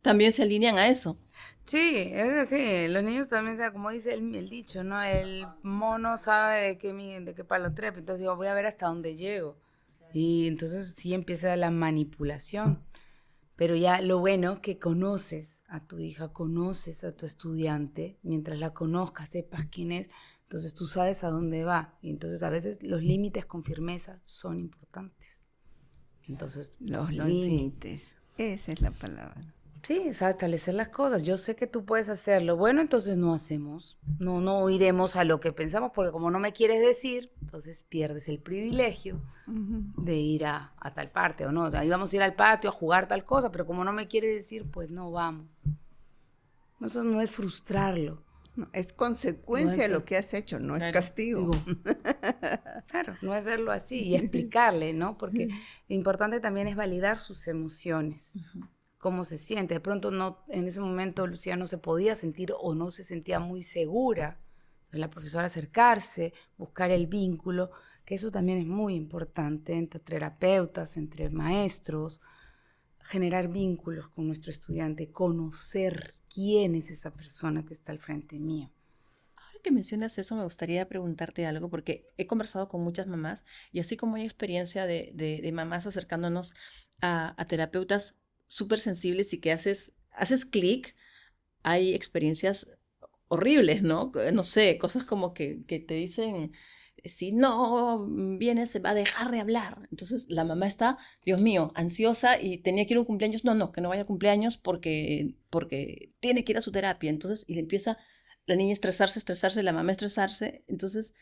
también se alinean a eso. Sí, es así. Los niños también, como dice el dicho, ¿no? El mono sabe de qué palo trepa. Entonces digo, voy a ver hasta dónde llego. Y entonces sí empieza la manipulación. Pero ya lo bueno que conoces a tu hija, conoces a tu estudiante, mientras la conozcas, sepas quién es, entonces tú sabes a dónde va. Y entonces a veces los límites con firmeza son importantes. Entonces, Los sí. límites, esa es la palabra. Sí, o sea, establecer las cosas. Yo sé que tú puedes hacerlo. Bueno, entonces no hacemos. No iremos a lo que pensamos, porque como no me quieres decir, entonces pierdes el privilegio de ir a tal parte o no. Ahí vamos a ir al patio a jugar tal cosa, pero como no me quieres decir, pues no vamos. Eso no es frustrarlo. No, es consecuencia de No lo es- que has hecho, no es Claro. castigo. Claro, no es verlo así y explicarle, ¿no? Porque lo importante también es validar sus emociones. Cómo se siente. De pronto no, en ese momento Lucía no se podía sentir o no se sentía muy segura de la profesora acercarse, buscar el vínculo, que eso también es muy importante entre terapeutas, entre maestros, generar vínculos con nuestro estudiante, conocer quién es esa persona que está al frente mío. Ahora que mencionas eso, me gustaría preguntarte algo, porque he conversado con muchas mamás y así como hay experiencia de mamás acercándonos a terapeutas súper sensibles y que haces clic, hay experiencias horribles, ¿no? No sé, cosas como que te dicen, si no viene se va a dejar de hablar. Entonces la mamá está, Dios mío, ansiosa y tenía que ir a un cumpleaños. No, que no vaya a cumpleaños porque tiene que ir a su terapia. Entonces, y le empieza la niña a estresarse, la mamá a estresarse. Entonces,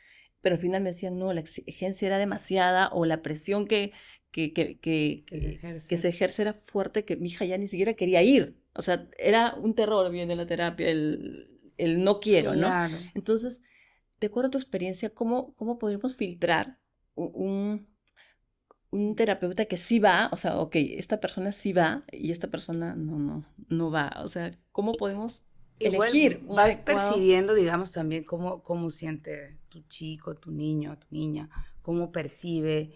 pero al final me decían, no, la exigencia era demasiada o la presión que se ejerce era fuerte, que mi hija ya ni siquiera quería ir. O sea, era un terror bien de la terapia, el no quiero, ¿no? Claro. Entonces, de acuerdo a tu experiencia, ¿cómo podríamos filtrar un terapeuta que sí va? O sea, ok, esta persona sí va y esta persona no va. O sea, ¿cómo podemos Igual elegir un vas adecuado? percibiendo, digamos, también cómo siente tu chico, tu niño, tu niña, cómo percibe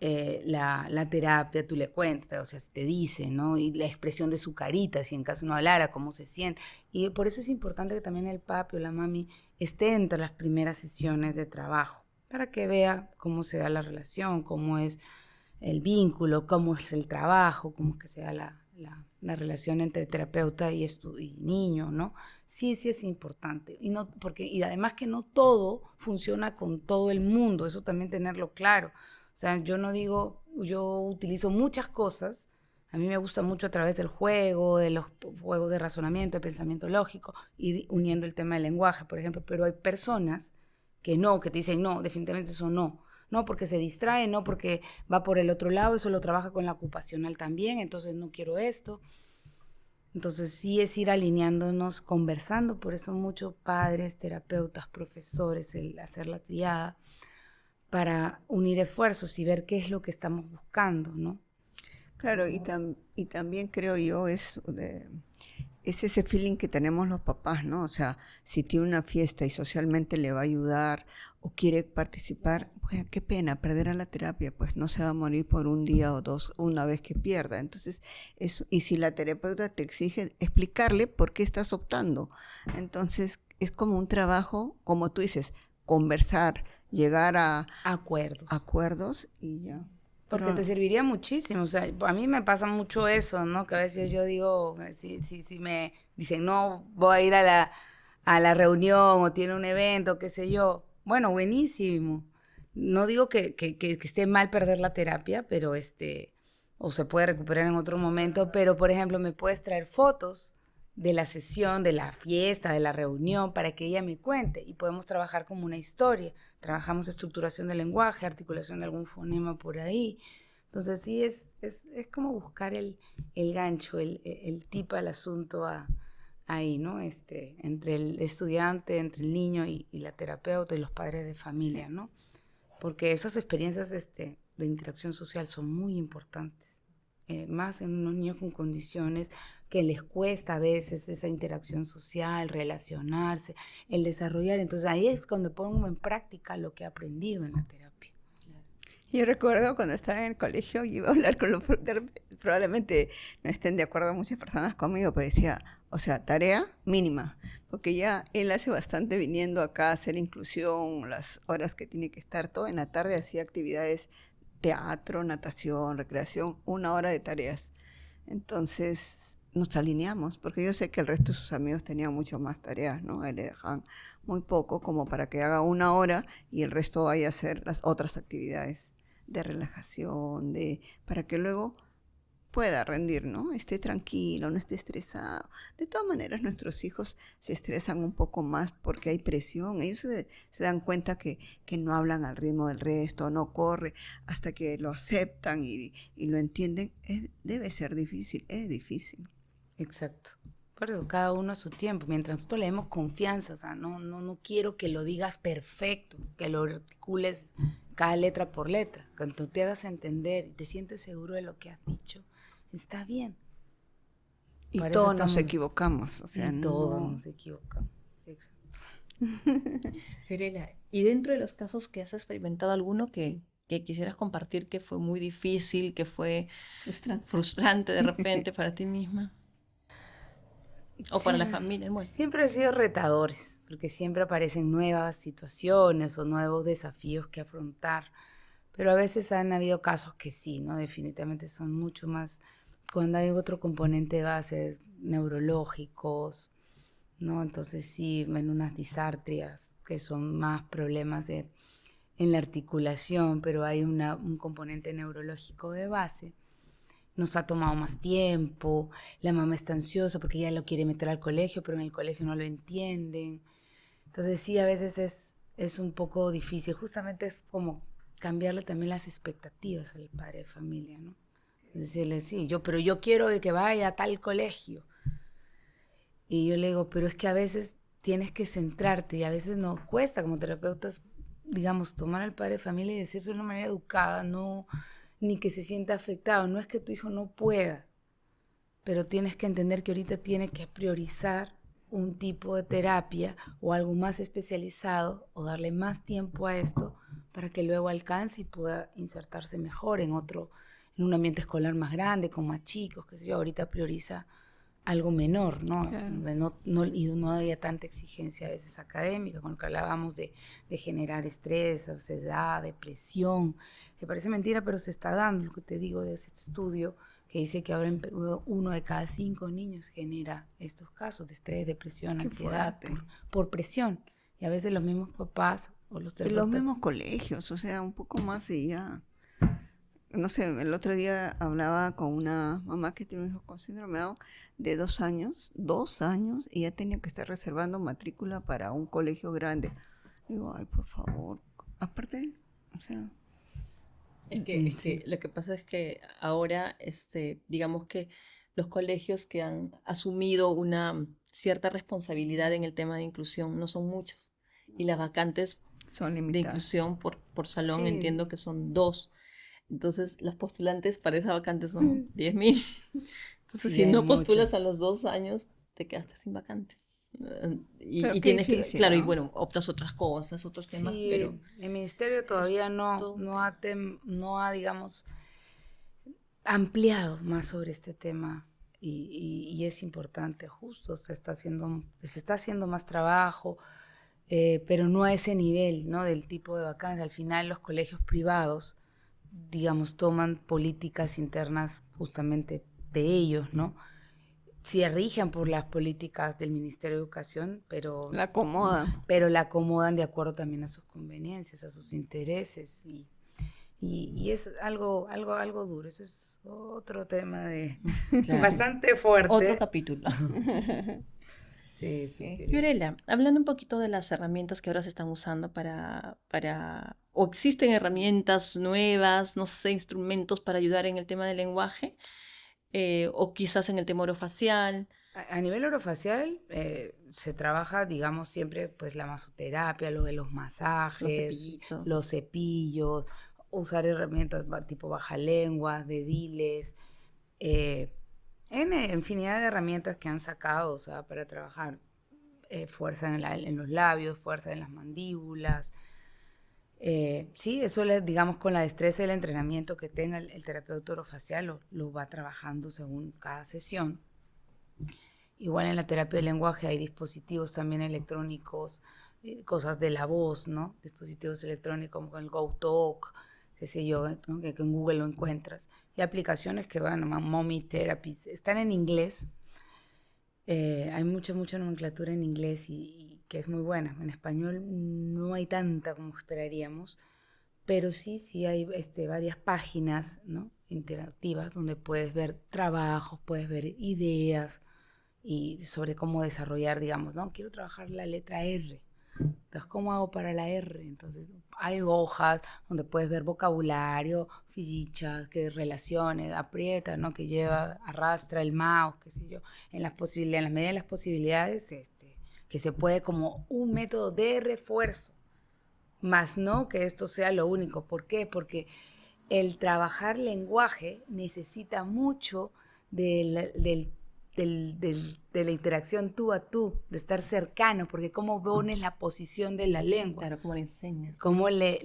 la terapia, tú le cuentas, o sea, si te dice, ¿no? Y la expresión de su carita, si en caso no hablara, cómo se siente. Y por eso es importante que también el papi o la mami esté entre las primeras sesiones de trabajo, para que vea cómo se da la relación, cómo es el vínculo, cómo es el trabajo, cómo es que se da la relación entre terapeuta y niño, ¿no? Sí, sí es importante. Y además que no todo funciona con todo el mundo, eso también tenerlo claro. O sea, yo no digo, yo utilizo muchas cosas, a mí me gusta mucho a través del juego, de los juegos de razonamiento, de pensamiento lógico, ir uniendo el tema del lenguaje, por ejemplo, pero hay personas que te dicen, no, definitivamente eso no. No porque se distrae, no porque va por el otro lado, eso lo trabaja con la ocupacional también, entonces no quiero esto. Entonces sí es ir alineándonos, conversando, por eso muchos padres, terapeutas, profesores, el hacer la triada para unir esfuerzos y ver qué es lo que estamos buscando, ¿no? Claro, y también creo yo es ese feeling que tenemos los papás, ¿no? O sea, si tiene una fiesta y socialmente le va a ayudar o quiere participar, pues qué pena perder a la terapia, pues no se va a morir por un día o dos, una vez que pierda. Entonces, eso, y si la terapeuta te exige explicarle por qué estás optando. Entonces, es como un trabajo, como tú dices, conversar, llegar a Acuerdos. acuerdos y ya. Porque te Pero serviría muchísimo. O sea, a mí me pasa mucho eso, ¿no? Que a veces yo digo, si me dicen, no, voy a ir a la reunión o tiene un evento, qué sé yo. Bueno, buenísimo. No digo que esté mal perder la terapia, pero o se puede recuperar en otro momento, pero por ejemplo, me puedes traer fotos de la sesión, de la fiesta, de la reunión, para que ella me cuente y podemos trabajar como una historia. Trabajamos estructuración del lenguaje, articulación de algún fonema por ahí. Entonces sí, es como buscar el gancho, el tip al asunto ahí, ¿no? Entre el estudiante, entre el niño y la terapeuta y los padres de familia, sí. ¿no? Porque esas experiencias de interacción social son muy importantes, más en unos niños con condiciones. que les cuesta a veces esa interacción social, relacionarse, el desarrollar. Entonces ahí es cuando pongo en práctica lo que he aprendido en la terapia. Yo recuerdo cuando estaba en el colegio, yo iba a hablar con los probablemente no estén de acuerdo muchas personas conmigo, pero decía, o sea, tarea mínima, porque ya él hace bastante viniendo acá a hacer inclusión, las horas que tiene que estar, todo en la tarde hacía actividades, teatro, natación, recreación, 1 hora de tareas. Entonces nos alineamos, porque yo sé que el resto de sus amigos tenían mucho más tareas, ¿no? A él le dejaban muy poco como para que haga 1 hora y el resto vaya a hacer las otras actividades de relajación, para que luego pueda rendir, ¿no? Esté tranquilo, no esté estresado. De todas maneras, nuestros hijos se estresan un poco más porque hay presión. Ellos se dan cuenta que no hablan al ritmo del resto, no corre, hasta que lo aceptan y lo entienden. Debe ser difícil, es difícil. Exacto. Pero cada uno a su tiempo. Mientras nosotros le demos confianza, o sea, no quiero que lo digas perfecto, que lo articules cada letra por letra. Cuando tú te hagas entender y te sientes seguro de lo que has dicho, está bien. Y Para eso todos nos estamos- equivocamos. O sea, Y todos no- nos equivocamos. Exacto. Fiorella, y dentro de los casos que has experimentado, alguno que quisieras compartir que fue muy difícil, que fue frustrante de repente para ti misma o para la Sí, familia, bueno. siempre han sido retadores, porque siempre aparecen nuevas situaciones o nuevos desafíos que afrontar. Pero a veces han habido casos que sí, ¿no? Definitivamente son mucho más cuando hay otro componente de base neurológicos, ¿no? Entonces sí, en unas disartrias que son más problemas en la articulación, pero hay un componente neurológico de base. Nos ha tomado más tiempo, la mamá está ansiosa porque ella lo quiere meter al colegio, pero en el colegio no lo entienden. Entonces sí, a veces es un poco difícil. Justamente es como cambiarle también las expectativas al padre de familia, ¿no? Decirle, sí, pero yo quiero que vaya a tal colegio. Y yo le digo, pero es que a veces tienes que centrarte y a veces nos cuesta como terapeutas, digamos, tomar al padre de familia y decirse de una manera educada, no, ni que se sienta afectado. No es que tu hijo no pueda, pero tienes que entender que ahorita tiene que priorizar un tipo de terapia o algo más especializado o darle más tiempo a esto para que luego alcance y pueda insertarse mejor en un ambiente escolar más grande, con más chicos, qué sé yo, ahorita prioriza algo menor, ¿no? Claro. Donde y no haya tanta exigencia a veces académica, con lo que hablábamos de generar estrés, ansiedad, depresión, que parece mentira, pero se está dando, lo que te digo de este estudio, que dice que ahora en Perú 1 de cada 5 niños genera estos casos de estrés, depresión, Qué ansiedad, fuerte. por presión. Y a veces los mismos papás o los Y los terapeutas. mismos colegios, o sea, un poco más y ya. No sé, el otro día hablaba con una mamá que tiene un hijo con síndrome de Down de 2 años, y ya tenía que estar reservando matrícula para un colegio grande. Digo, ay, por favor. Aparte, o sea, Es Sí. que lo que pasa es que ahora, digamos que los colegios que han asumido una cierta responsabilidad en el tema de inclusión no son muchos. Y las vacantes son de limitadas. inclusión por salón Sí. entiendo que son 2. Entonces, los postulantes para esa vacante son 10.000. Entonces, Sí, si hay no postulas mucho. a los 2 años, te quedaste sin vacante. Pero Y qué tienes que, difícil, claro, y ¿no? bueno, optas otras cosas, otros temas, Sí, pero el ministerio es todavía todo un no ha, digamos, ampliado más sobre este tema y es importante, justo, se está haciendo más trabajo, pero no a ese nivel, ¿no? Del tipo de vacancia. Al final los colegios privados, digamos, toman políticas internas justamente de ellos, ¿no? Se rigen por las políticas del Ministerio de Educación, La acomoda. pero la acomodan de acuerdo también a sus conveniencias, a sus intereses y es algo duro. Ese es otro tema Claro. bastante fuerte. otro capítulo. Sí, sí, sí. Fiorella, hablando un poquito de las herramientas que ahora se están usando o existen herramientas nuevas, no sé, instrumentos para ayudar en el tema del lenguaje, o quizás en el tema orofacial. A nivel orofacial se trabaja, digamos, siempre pues la masoterapia, lo de los masajes, Los cepillitos. los cepillos, usar herramientas tipo bajalenguas, dediles, En infinidad de herramientas que han sacado, o sea, para trabajar fuerza en los labios, fuerza en las mandíbulas. Sí, eso digamos con la destreza y el entrenamiento que tenga el terapeuta orofacial lo va trabajando según cada sesión. Igual en la terapia del lenguaje hay dispositivos también electrónicos, cosas de la voz, ¿no? Dispositivos electrónicos como el GoTalk, qué sé yo, ¿no? que en Google lo encuentras. Y aplicaciones que van, Mommy Therapy, están en inglés. Hay mucha nomenclatura en inglés y que es muy buena. En español no hay tanta como esperaríamos, pero sí hay varias páginas, ¿no? interactivas donde puedes ver trabajos, puedes ver ideas y sobre cómo desarrollar, digamos, ¿no? Quiero trabajar la letra R. Entonces, ¿cómo hago para la R? Entonces, hay hojas donde puedes ver vocabulario, fichas, que relaciones, aprieta, ¿no? Que lleva, arrastra el mouse, qué sé yo. En las posibilidades, en la medida de las posibilidades, que se puede como un método de refuerzo. Más no que esto sea lo único. ¿Por qué? Porque el trabajar lenguaje necesita mucho de la interacción tú a tú, de estar cercano, porque cómo pones la posición de la lengua. Claro, como le enseñas. Cómo le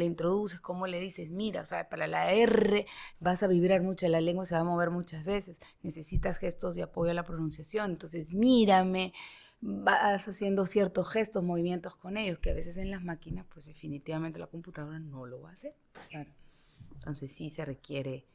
introduces, cómo le dices, mira, o sea, para la R vas a vibrar mucho, la lengua se va a mover muchas veces, necesitas gestos de apoyo a la pronunciación, entonces mírame, vas haciendo ciertos gestos, movimientos con ellos, que a veces en las máquinas, pues definitivamente la computadora no lo va a hacer. Claro. Entonces sí se requiere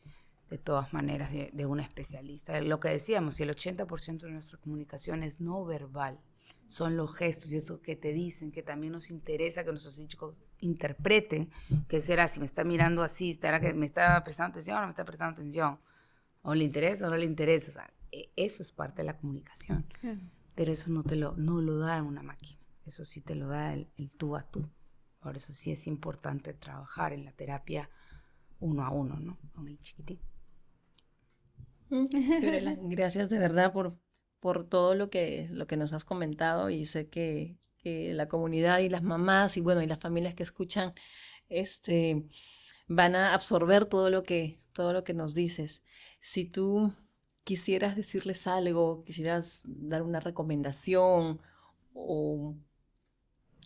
de todas maneras de un especialista. Lo que decíamos, si el 80% de nuestra comunicación es no verbal, son los gestos y eso que te dicen, que también nos interesa que nuestros hijos interpreten, que será, si me está mirando así, estará que me está prestando atención o no me está prestando atención, o le interesa o no le interesa, o sea, eso es parte de la comunicación, pero eso no lo da una máquina, eso sí te lo da el tú a tú. Por eso sí es importante trabajar en la terapia uno a uno, ¿no? Con el chiquitín. Fiorella, gracias de verdad por todo lo que nos has comentado, y sé que la comunidad y las mamás y bueno, y las familias que escuchan van a absorber todo lo que nos dices. Si tú quisieras decirles algo, quisieras dar una recomendación o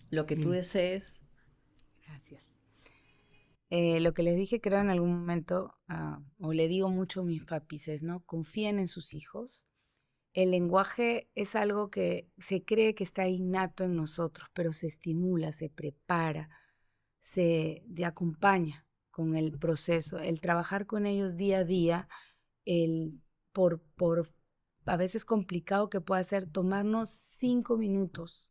lo que tú desees. Gracias. Lo que les dije creo en algún momento, o le digo mucho a mis papises, ¿no? Confíen en sus hijos. El lenguaje es algo que se cree que está innato en nosotros, pero se estimula, se prepara, se acompaña con el proceso. El trabajar con ellos día a día, por a veces complicado que pueda ser, tomarnos 5 minutos,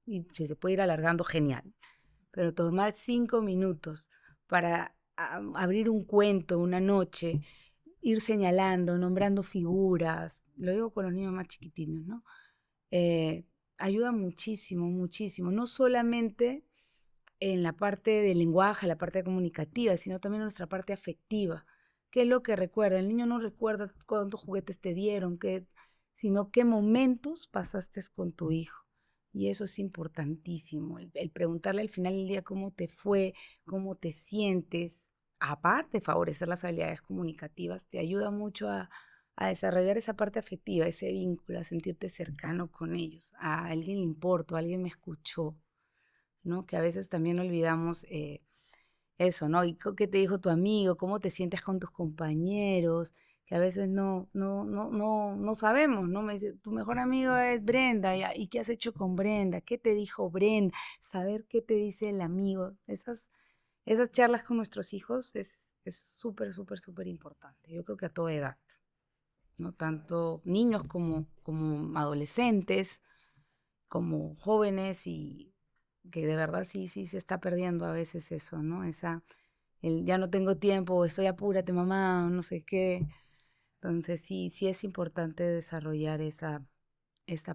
y si se puede ir alargando, genial, pero tomar 5 minutos para abrir un cuento, una noche, ir señalando, nombrando figuras, lo digo con los niños más chiquitinos, ¿no? Ayuda muchísimo, muchísimo, no solamente en la parte del lenguaje, la parte comunicativa, sino también en nuestra parte afectiva. ¿Qué es lo que recuerda? El niño no recuerda cuántos juguetes te dieron, sino qué momentos pasaste con tu hijo. Y eso es importantísimo, el preguntarle al final del día cómo te fue, cómo te sientes. Aparte de favorecer las habilidades comunicativas, te ayuda mucho a desarrollar esa parte afectiva, ese vínculo, a sentirte cercano con ellos. A alguien le importo, a alguien me escuchó, ¿no? Que a veces también olvidamos eso, ¿no? ¿Y qué te dijo tu amigo? ¿Cómo te sientes con tus compañeros? Que a veces no sabemos, ¿no? Me dice, tu mejor amigo es Brenda, ¿y qué has hecho con Brenda? ¿Qué te dijo Brenda? Saber qué te dice el amigo. Esas charlas con nuestros hijos es súper, súper, súper importante. Yo creo que a toda edad, ¿no? Tanto niños como adolescentes, como jóvenes, y que de verdad sí se está perdiendo a veces eso, ¿no? Ya no tengo tiempo, estoy apúrate mamá, no sé qué. Entonces sí es importante desarrollar esta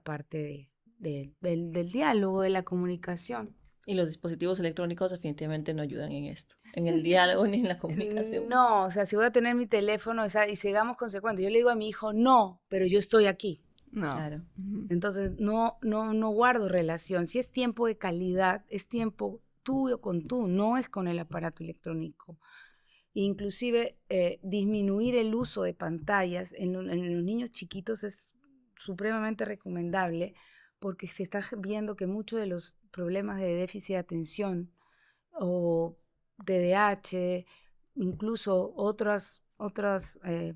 parte del diálogo, de la comunicación. Y los dispositivos electrónicos definitivamente no ayudan en esto, en el diálogo ni en la comunicación. No, o sea, si voy a tener mi teléfono, o sea, y sigamos consecuentes, yo le digo a mi hijo, no, pero yo estoy aquí. No. Claro. Entonces, no guardo relación. Si es tiempo de calidad, es tiempo tuyo con tú, no es con el aparato electrónico. Inclusive disminuir el uso de pantallas en los niños chiquitos es supremamente recomendable porque se está viendo que muchos de los problemas de déficit de atención o TDAH, incluso otras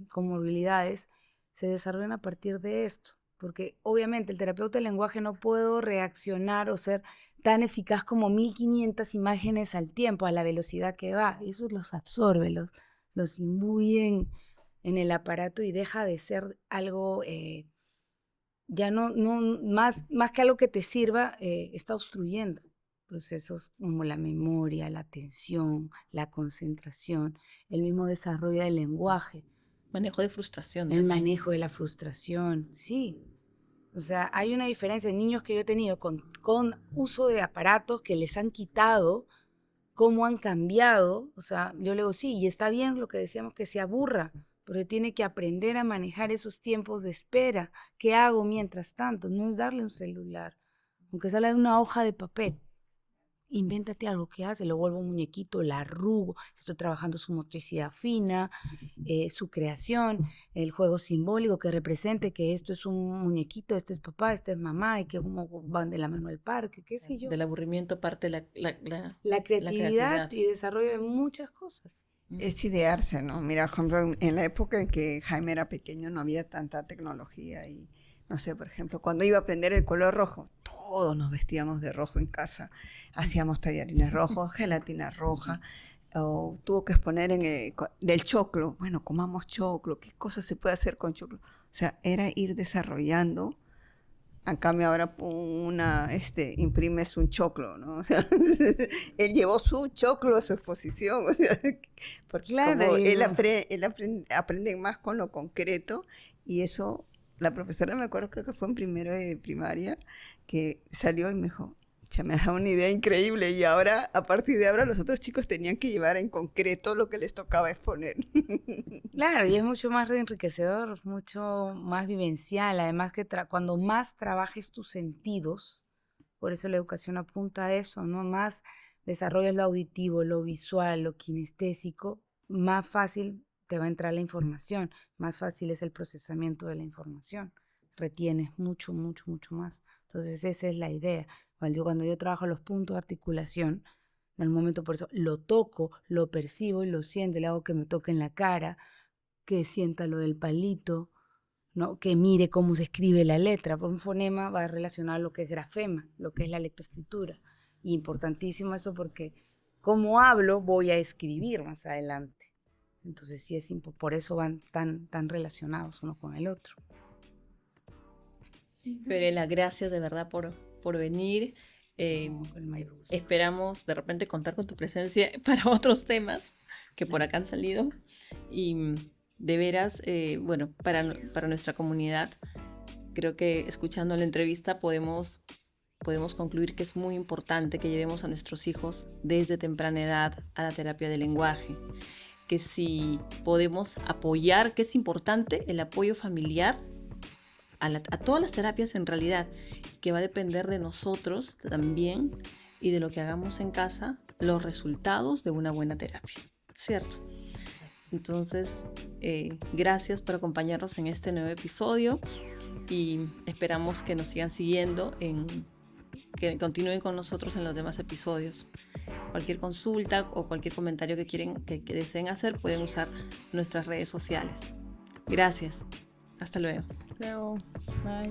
comorbilidades, se desarrollan a partir de esto. Porque obviamente el terapeuta del lenguaje no puedo reaccionar o ser tan eficaz como 1500 imágenes al tiempo, a la velocidad que va. Eso los absorbe, los imbuye en el aparato y deja de ser algo, ya no más que algo que te sirva, está obstruyendo procesos como la memoria, la atención, la concentración, el mismo desarrollo del lenguaje. Manejo de frustración. El también. manejo de la frustración, sí. O sea, hay una diferencia en niños que yo he tenido con uso de aparatos que les han quitado, cómo han cambiado. O sea, yo le digo, sí, y está bien lo que decíamos, que se aburra, pero tiene que aprender a manejar esos tiempos de espera. ¿Qué hago mientras tanto? No es darle un celular, aunque sea de una hoja de papel. Invéntate algo que hace, lo vuelvo un muñequito, la arrugo, estoy trabajando su motricidad fina, su creación, el juego simbólico que represente que esto es un muñequito, este es papá, este es mamá, y que como van de la mano al parque, qué sé yo. Del aburrimiento parte la creatividad y desarrollo de muchas cosas. Es idearse, ¿no? Mira, por ejemplo, en la época en que Jaime era pequeño no había tanta tecnología y, no sé, por ejemplo, cuando iba a aprender el color rojo, todos nos vestíamos de rojo en casa. Hacíamos tallarines rojos, gelatina roja, o tuvo que exponer del choclo. Bueno, comamos choclo, ¿qué cosas se puede hacer con choclo? O sea, era ir desarrollando. En cambio ahora imprimes un choclo, ¿no? O sea, él llevó su choclo a su exposición, o sea, porque Claro, como y- él aprende más con lo concreto y eso, la profesora me acuerdo, creo que fue en primero de primaria, que salió y me dijo, ya me ha dado una idea increíble y ahora, a partir de ahora, los otros chicos tenían que llevar en concreto lo que les tocaba exponer. Claro, y es mucho más enriquecedor, mucho más vivencial. Además que cuando más trabajes tus sentidos, por eso la educación apunta a eso, ¿no? Más desarrollas lo auditivo, lo visual, lo kinestésico, más fácil te va a entrar la información, más fácil es el procesamiento de la información. Retienes mucho, mucho, mucho más. Entonces esa es la idea. Cuando yo trabajo los puntos de articulación, en el momento por eso lo toco, lo percibo y lo siento, le hago que me toque en la cara, que sienta lo del palito, ¿no? Que mire cómo se escribe la letra. Por un fonema va relacionado a lo que es grafema, lo que es la lectoescritura. Y importantísimo eso porque como hablo voy a escribir más adelante. Entonces sí es por eso van tan relacionados uno con el otro. Fiorella, gracias de verdad por venir. Con el mayor gusto. Esperamos de repente contar con tu presencia para otros temas que por acá han salido. Y de veras, bueno, para nuestra comunidad, creo que escuchando la entrevista podemos concluir que es muy importante que llevemos a nuestros hijos desde temprana edad a la terapia del lenguaje. Que si podemos apoyar, que es importante el apoyo familiar a todas las terapias en realidad, que va a depender de nosotros también y de lo que hagamos en casa, los resultados de una buena terapia, ¿cierto? Entonces, gracias por acompañarnos en este nuevo episodio y esperamos que nos sigan siguiendo, que continúen con nosotros en los demás episodios. Cualquier consulta o cualquier comentario que deseen hacer, pueden usar nuestras redes sociales. Gracias. Hasta luego. Luego. Bye.